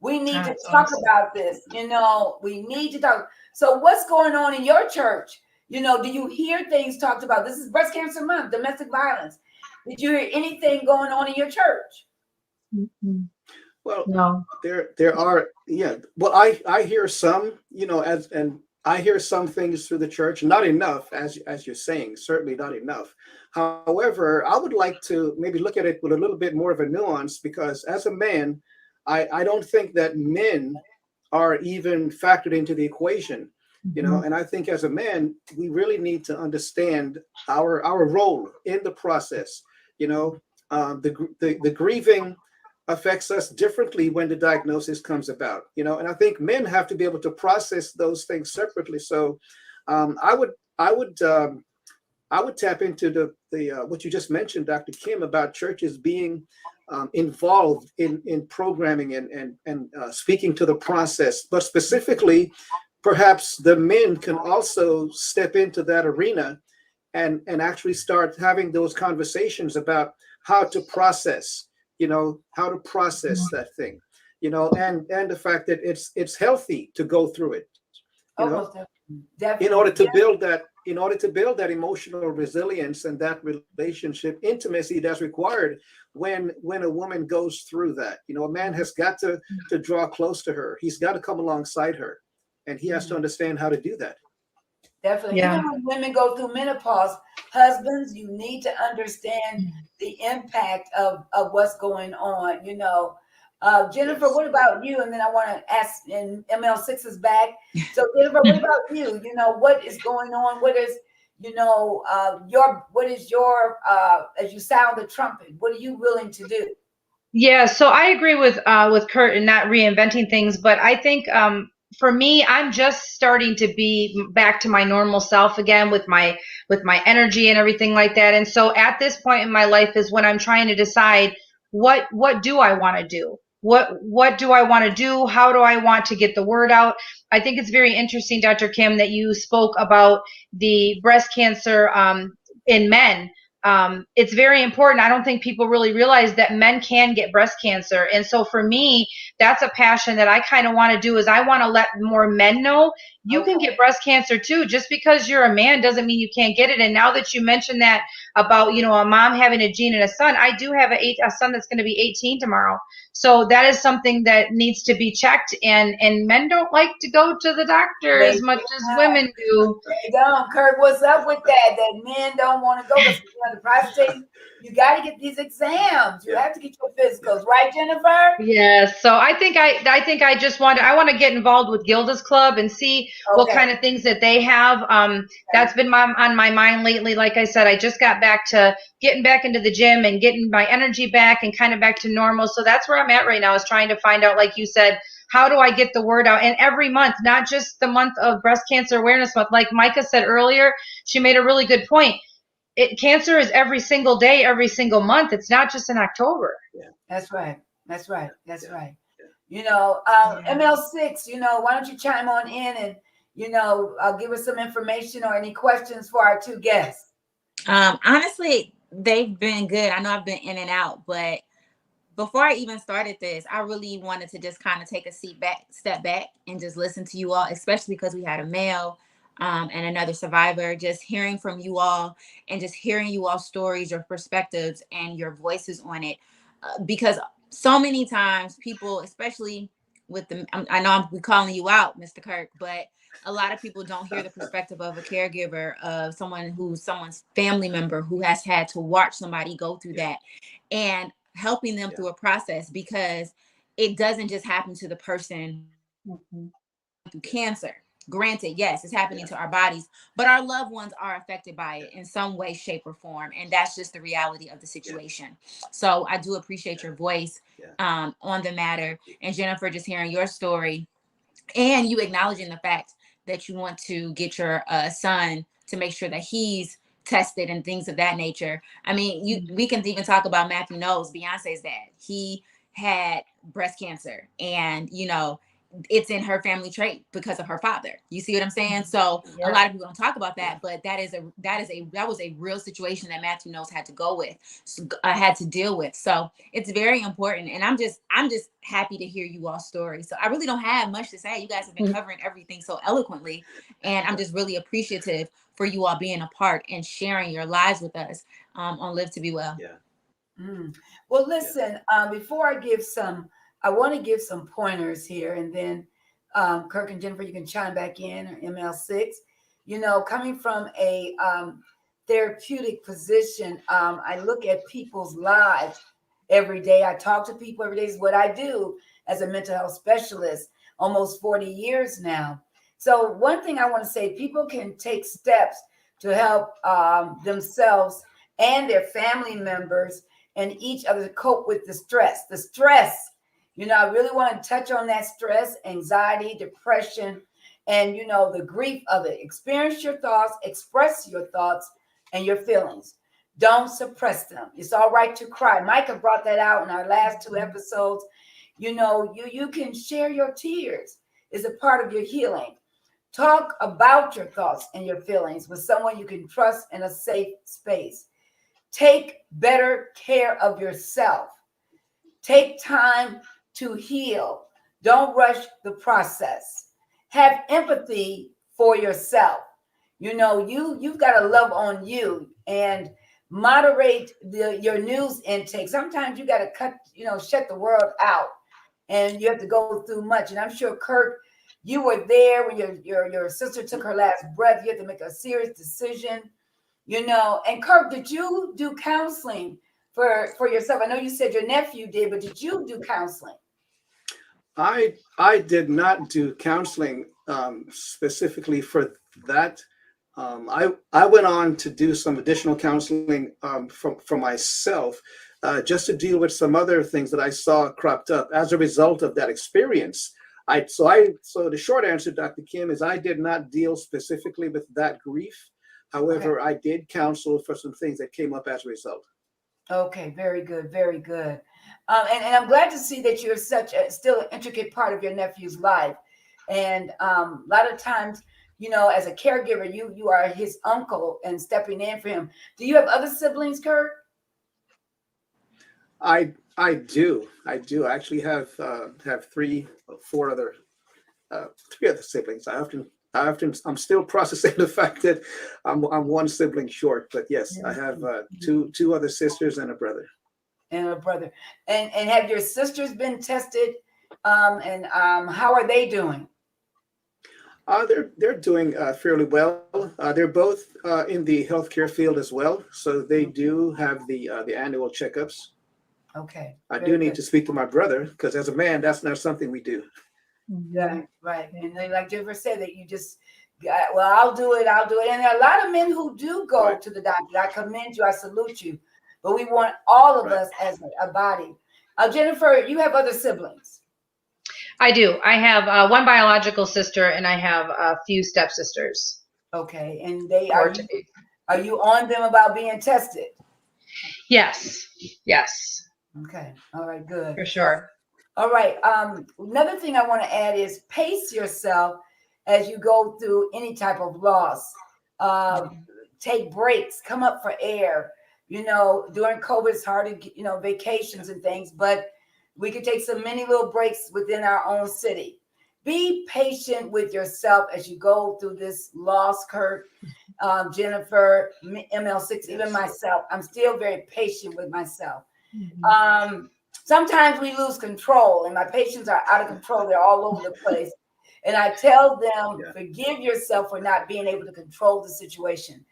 We need to talk about this. We need to talk. So what's going on in your church? Do you hear things talked about? This is Breast Cancer Month, domestic violence. Did you hear anything going on in your church? Well, No. there are, well, I hear some, and I hear some things through the church, not enough, as you're saying, certainly not enough. However, I would like to maybe look at it with a little bit more of a nuance, because as a man, I don't think that men are even factored into the equation, and I think as a man, we really need to understand our role in the process. The grieving affects us differently when the diagnosis comes about, and I think men have to be able to process those things separately. So I would tap into the what you just mentioned, Dr. Kim, about churches being involved in programming and speaking to the process, but specifically, perhaps the men can also step into that arena and actually start having those conversations about how to process that thing, and the fact that it's healthy to go through it, Definitely. in order to build that emotional resilience and that relationship intimacy that's required when a woman goes through that. A man has got to draw close to her. He's got to come alongside her, and he has to understand how to do that. Definitely. Yeah. Even when women go through menopause, husbands, you need to understand the impact of what's going on. Jennifer, what about you? And then I want to ask, and ML6 is back. So Jennifer, what about you? What is going on? What is, your as you sound the trumpet, what are you willing to do? Yeah, so I agree with Kurt and not reinventing things, but I think for me, I'm just starting to be back to my normal self again with my energy and everything like that. And so at this point in my life is when I'm trying to decide what do I want to do? What do I want to do? How do I want to get the word out? I think it's very interesting, Dr. Kim, that you spoke about the breast cancer in men. It's very important. I don't think people really realize that men can get breast cancer. And so for me, that's a passion that I kind of want to do, is I want to let more men know you can get breast cancer too. Just because you're a man doesn't mean you can't get it. And now that you mentioned that about, a mom having a gene and a son, I do have a son that's going to be 18 tomorrow. So that is something that needs to be checked. And men don't like to go to the doctor as much as women do. Kirk, what's up with that? That men don't want to go because the prostate, you got to get these exams. You Yeah. have to get your physicals, right, Jennifer? Yes. So I think I just I want to get involved with Gilda's Club and see what Okay. kind of things that they have. That's been on my mind lately. Like I said, I just got back to getting back into the gym and getting my energy back and kind of back to normal. So that's where I'm at right now, is trying to find out, like you said, how do I get the word out? And every month, not just the month of Breast Cancer Awareness Month. Like Micha said earlier, she made a really good point. Cancer is every single day, every single month. It's not just in October. Yeah. That's right. That's right. That's Yeah. right. Yeah. You know, Yeah. ML6, you know, why don't you chime on in and, you know, give us some information or any questions for our two guests? Honestly, they've been good. I know I've been in and out, but before I even started this, I really wanted to just kind of take a step back and just listen to you all, especially because we had a male and another survivor. Just hearing from you all and just hearing you all stories, your perspectives, and your voices on it, because so many times people, especially with I know we're calling you out, Mr. Kirk, but a lot of people don't hear the perspective of a caregiver, of someone who's someone's family member who has had to watch somebody go through that, and helping them through a process, because it doesn't just happen to the person through cancer. Granted, yes, it's happening to our bodies, but our loved ones are affected by it in some way, shape, or form. And that's just the reality of the situation. So I do appreciate your voice on the matter. And Jennifer, just hearing your story and you acknowledging the fact that you want to get your son to make sure that he's tested and things of that nature. I mean, we can even talk about Matthew Knowles, Beyonce's dad. He had breast cancer, and you know, it's in her family trait because of her father. You see what I'm saying? So a lot of people don't talk about that, but that was a real situation that Matthew Knowles had to had to deal with. So it's very important, and I'm just happy to hear you all stories. So I really don't have much to say. You guys have been covering everything so eloquently, and I'm just really appreciative for you all being a part and sharing your lives with us on Live to Be Well. Yeah. Well, listen, before I want to give some pointers here, and then Kirk and Jennifer, you can chime back in, or ML6. You know, coming from a therapeutic position, I look at people's lives every day. I talk to people every day. Is what I do as a mental health specialist, almost 40 years now. So one thing I want to say, people can take steps to help themselves and their family members and each other cope with the stress. The stress, you know, I really want to touch on that stress, anxiety, depression, and, you know, the grief of it. Experience your thoughts, express your thoughts and your feelings. Don't suppress them. It's all right to cry. Micha brought that out in our last 2 episodes. You know, you can share your tears. It's a part of your healing. Talk about your thoughts and your feelings with someone you can trust in a safe space. Take better care of yourself. Take time to heal. Don't rush the process. Have empathy for yourself. You know, you've got to love on you and moderate your news intake. Sometimes you got to shut the world out, and you have to go through much. And I'm sure, Kirk, you were there when your sister took her last breath. You had to make a serious decision, you know. And Kirk, did you do counseling for yourself? I know you said your nephew did, but did you do counseling? I did not do counseling specifically for that. I went on to do some additional counseling for myself, just to deal with some other things that I saw cropped up as a result of that experience. So the short answer, Dr. Kim, is I did not deal specifically with that grief. However, I did counsel for some things that came up as a result. Okay, very good, very good. And I'm glad to see that you're still an intricate part of your nephew's life. And a lot of times, you know, as a caregiver, you are his uncle and stepping in for him. Do you have other siblings, Kirk? I do. I actually have 3 or 4 other 3 other siblings. I'm still processing the fact that I'm 1 sibling short, but yes, I have 2 other sisters and a brother. And have your sisters been tested? And how are they doing? They're doing fairly well. They're both in the healthcare field as well, so they do have the annual checkups. Okay. I Very do need good. to speak to my brother because as a man, that's not something we do. Right, right. And then, like Jennifer said, that you just, well, I'll do it. I'll do it. And there are a lot of men who do go Right. to the doctor. I commend you. I salute you. But we want all of Right. us as a body. Jennifer, you have other siblings. I do. I have one biological sister, and I have a few stepsisters. Okay. And Four to be. are you on them about being tested? Yes. Yes. Okay. All right, good. For sure. All right. Another thing I want to add is pace yourself as you go through any type of loss. Take breaks, come up for air. You know, during COVID, it's hard to get, vacations and things, but we could take some many little breaks within our own city. Be patient with yourself as you go through this loss, Kirk, Jennifer, ML6, even myself. I'm still very patient with myself. Sometimes we lose control, and my patients are out of control. They're all over the place. And I tell them, forgive yourself for not being able to control the situation.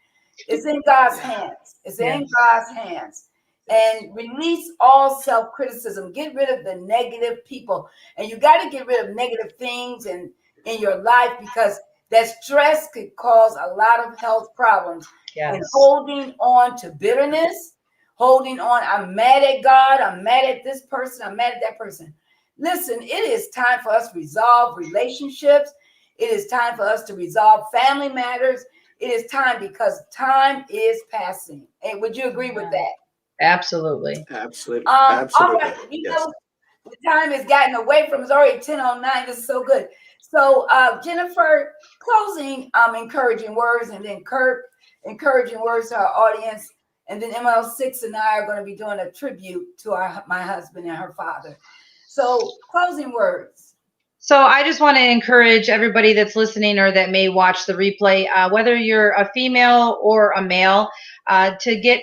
It's in God's hands. It's in God's hands. And release all self-criticism. Get rid of the negative people. And you got to get rid of negative things in your life, because that stress could cause a lot of health problems. Yes. And holding on to bitterness, holding on, I'm mad at God, I'm mad at this person, I'm mad at that person. Listen, it is time for us to resolve relationships. It is time for us to resolve family matters. It is time, because time is passing. And would you agree with that? Absolutely. Absolutely. All right. The time has gotten away from us. It's already 10:09. This is so good. So, Jennifer, closing encouraging words, and then Kirk, encouraging words to our audience. And then ML6 and I are going to be doing a tribute to my husband and her father. So, closing words. So I just want to encourage everybody that's listening or that may watch the replay, whether you're a female or a male, to get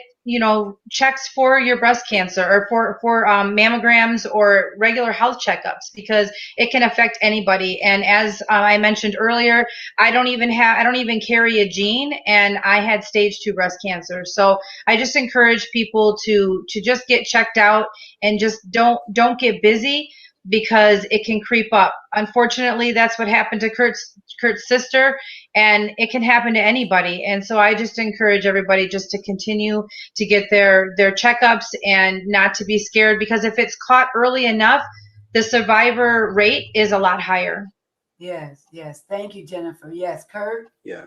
checks for your breast cancer, or for mammograms or regular health checkups, because it can affect anybody. And as I mentioned earlier, I don't even carry a gene, and I had stage 2 breast cancer. So I just encourage people to just get checked out, and just don't get busy, because it can creep up. Unfortunately, that's what happened to Kurt's sister, and it can happen to anybody. And so I just encourage everybody just to continue to get their checkups, and not to be scared, because if it's caught early enough, the survivor rate is a lot higher. Yes. Thank you, Jennifer. Yes, Kirk? Yeah.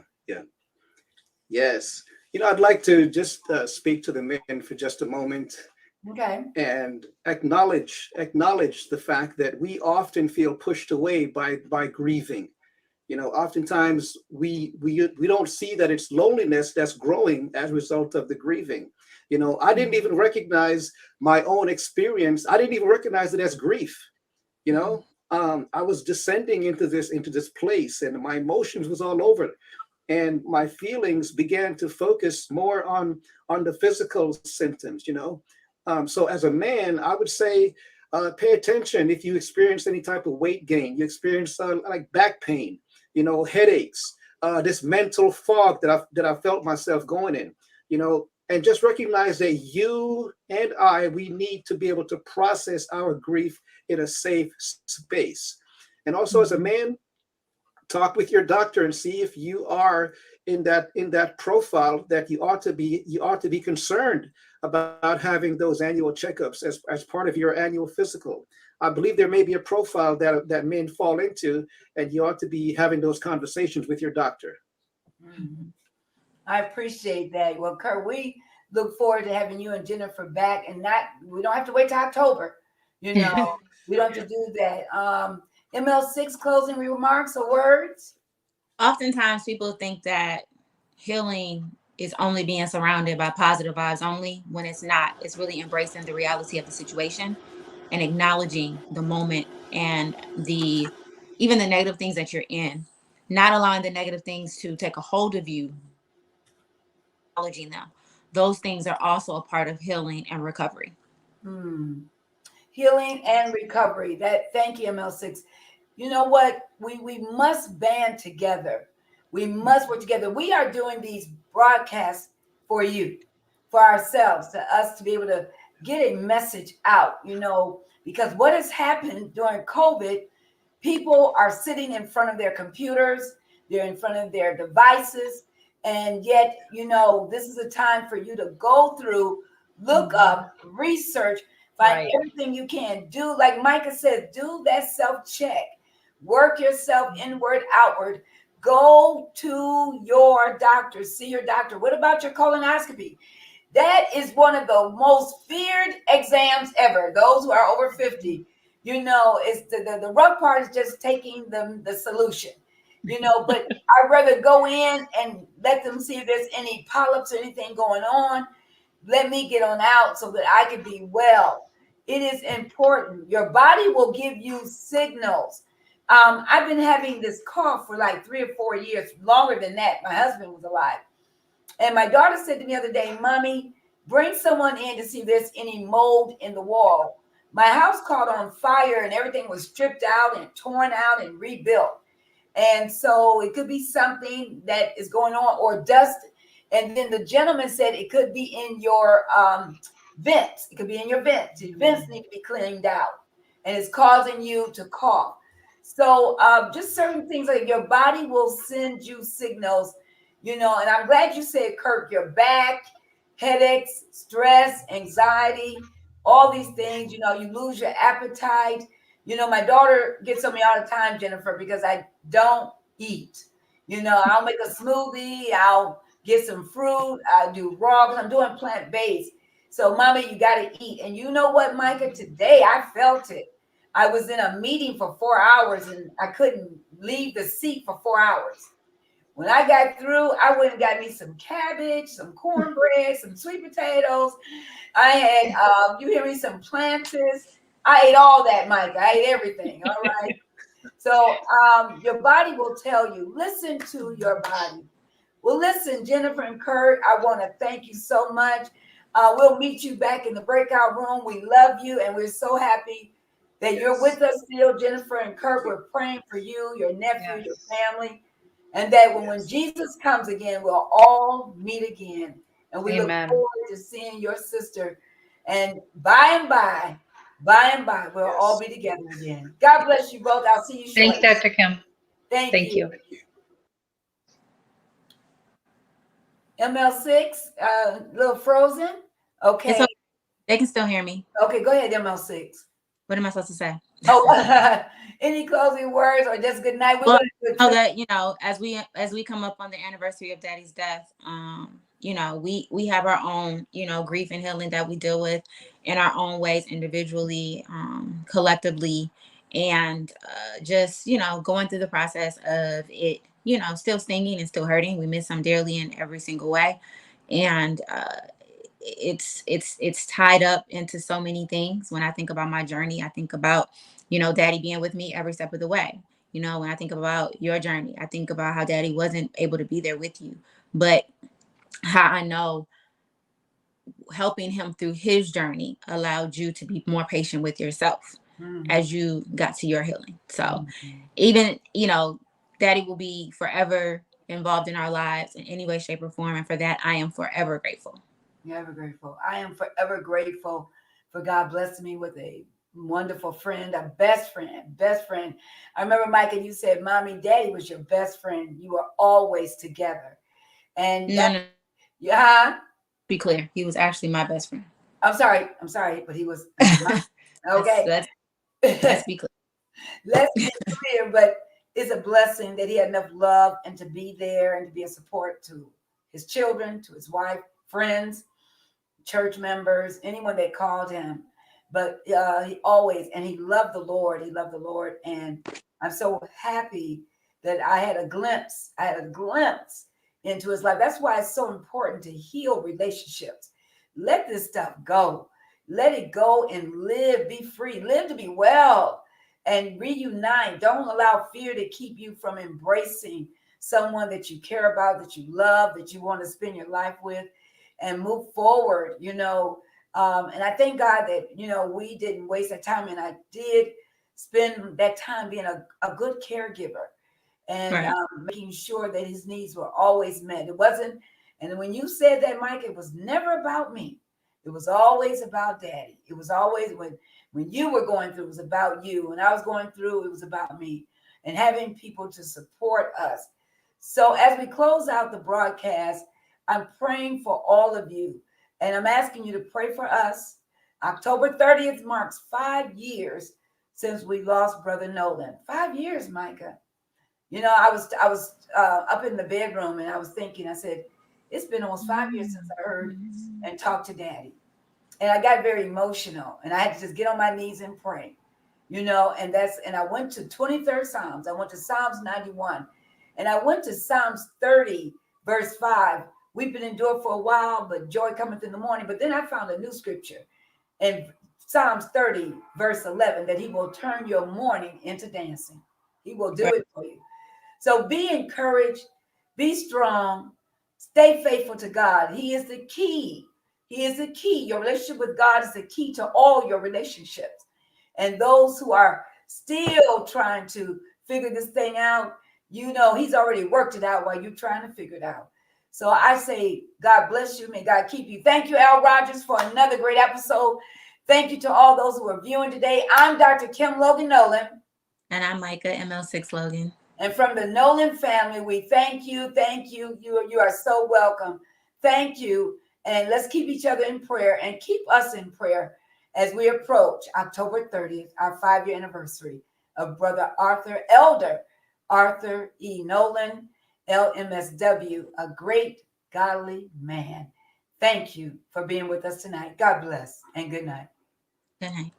Yes. I'd like to just speak to the men for just a moment. Okay. And acknowledge the fact that we often feel pushed away by grieving. Oftentimes we don't see that it's loneliness that's growing as a result of the grieving. I didn't even recognize my own experience. I didn't even recognize it as grief. I was descending into this place, and my emotions was all over, and my feelings began to focus more on the physical symptoms. So as a man, I would say, pay attention if you experience any type of weight gain, you experience like back pain, headaches, this mental fog that I felt myself going in, and just recognize that you and we need to be able to process our grief in a safe space. And also, as a man, talk with your doctor and see if you are in that profile that you ought to be concerned about having those annual checkups as part of your annual physical. I believe there may be a profile that men fall into, and you ought to be having those conversations with your doctor. Mm-hmm. I appreciate that. Well, Kurt, we look forward to having you and Jennifer back, and we don't have to wait till October. We don't have to do that. ML6, closing remarks or words? Oftentimes people think that healing is only being surrounded by positive vibes only, when it's not. It's really embracing the reality of the situation and acknowledging the moment and even the negative things that you're in, not allowing the negative things to take a hold of you, acknowledging them. Those things are also a part of healing and recovery. Healing and recovery. Thank you, ML6. you know what? We must band together. We must work together. We are doing these broadcasts for you, for ourselves, to us to be able to get a message out, because what has happened during COVID, people are sitting in front of their computers, they're in front of their devices, and yet, this is a time for you to go through, look up, research, find Right. everything you can do. Like Micha says, do that self-check. Work yourself inward, outward. Go to your doctor, see your doctor. What about your colonoscopy? That is one of the most feared exams ever. Those who are over 50, it's the rough part is just taking the solution, but I'd rather go in and let them see if there's any polyps or anything going on. Let me get on out so that I can be well. It is important. Your body will give you signals. I've been having this cough for like 3 or 4 years, longer than that. My husband was alive. And my daughter said to me the other day, Mommy, bring someone in to see if there's any mold in the wall. My house caught on fire and everything was stripped out and torn out and rebuilt. And so it could be something that is going on, or dust. And then the gentleman said it could be in your vents. It could be in your vents. Your vents need to be cleaned out. And it's causing you to cough. So just certain things, like your body will send you signals, and I'm glad you said, Kirk, your back, headaches, stress, anxiety, all these things, you lose your appetite. My daughter gets on me all the time, Jennifer, because I don't eat. I'll make a smoothie, I'll get some fruit, I'll do raw, because I'm doing plant-based. So, Mommy, you got to eat. And you know what, Micha? Today I felt it. I was in a meeting for 4 hours and I couldn't leave the seat for 4 hours. When I got through, I went and got me some cabbage, some cornbread, some sweet potatoes. I had, you hear me, some plantains. I ate all that, Mike. I ate everything. All right. So your body will tell you. Listen to your body. Well, listen, Jennifer and Kirk, I want to thank you so much. We'll meet you back in the breakout room. We love you, and we're so happy that you're with us still, Jennifer and Kirk. We're praying for you, your nephew, your family, and that when Jesus comes again, we'll all meet again. And we look forward to seeing your sister. And by and by, we'll all be together again. God bless you both. I'll see you shortly. Thanks, Dr. Kim. Thank you. ML6, a little frozen. Okay. Okay. They can still hear me. Okay, go ahead, ML6. What am I supposed to say? Oh, any closing words or just good night? Well, that as we come up on the anniversary of Daddy's death, we have our own, grief and healing that we deal with in our own ways, individually, collectively, and just going through the process of it, still stinging and still hurting. We miss them dearly in every single way, and it's tied up into so many things. When I think about my journey, I think about Daddy being with me every step of the way. When I think about your journey, I think about how Daddy wasn't able to be there with you, but how I know helping him through his journey allowed you to be more patient with yourself as you got to your healing. So even, Daddy will be forever involved in our lives in any way, shape, or form. And for that, I am forever grateful. Forever grateful. I am forever grateful for God blessing me with a wonderful friend, a best friend. I remember, Mike, and you said, Mommy, Daddy was your best friend. You were always together. And yeah. Be clear. He was actually my best friend. I'm sorry, but he was okay. Let's be clear. Let's be clear, but it's a blessing that he had enough love and to be there and to be a support to his children, to his wife, friends, church members, anyone that called him. But he loved the Lord. He loved the Lord. And I'm so happy that I had a glimpse into his life. That's why it's so important to heal relationships. Let this stuff go. Let it go and live, be free, live to be well and reunite. Don't allow fear to keep you from embracing someone that you care about, that you love, that you want to spend your life with and move forward, and I thank God that, we didn't waste our time. And I did spend that time being a good caregiver and Right. making sure that his needs were always met. It wasn't, and when you said that, Mike, it was never about me. It was always about Daddy. It was always when you were going through, it was about you. When I was going through, it was about me. And having people to support us. So as we close out the broadcast, I'm praying for all of you. And I'm asking you to pray for us. October 30th marks 5 years since we lost Brother Nolan. 5 years, Micah. You know, I was up in the bedroom and I was thinking, I said, it's been almost 5 years since I heard and talked to Daddy. And I got very emotional and I had to just get on my knees and pray, you know, and I went to 23rd Psalms. I went to Psalms 91 and I went to Psalms 30, verse 5. We've been endured for a while, but joy cometh in the morning. But then I found a new scripture in Psalms 30, verse 11, that he will turn your mourning into dancing. He will do it for you. So be encouraged, be strong, stay faithful to God. He is the key. He is the key. Your relationship with God is the key to all your relationships. And those who are still trying to figure this thing out, you know, he's already worked it out while you're trying to figure it out. So I say, God bless you. May God keep you. Thank you, Al Rogers, for another great episode. Thank you to all those who are viewing today. I'm Dr. Kim Logan-Nowlin. And I'm Micha, ML6 Logan. And from the Nowlin family, we thank you. Thank you. You are so welcome. Thank you. And let's keep each other in prayer and keep us in prayer as we approach October 30th, our 5-year anniversary of Brother Elder Arthur E. Nowlin, LMSW, a great godly man. Thank you for being with us tonight. God bless and good night. Good night.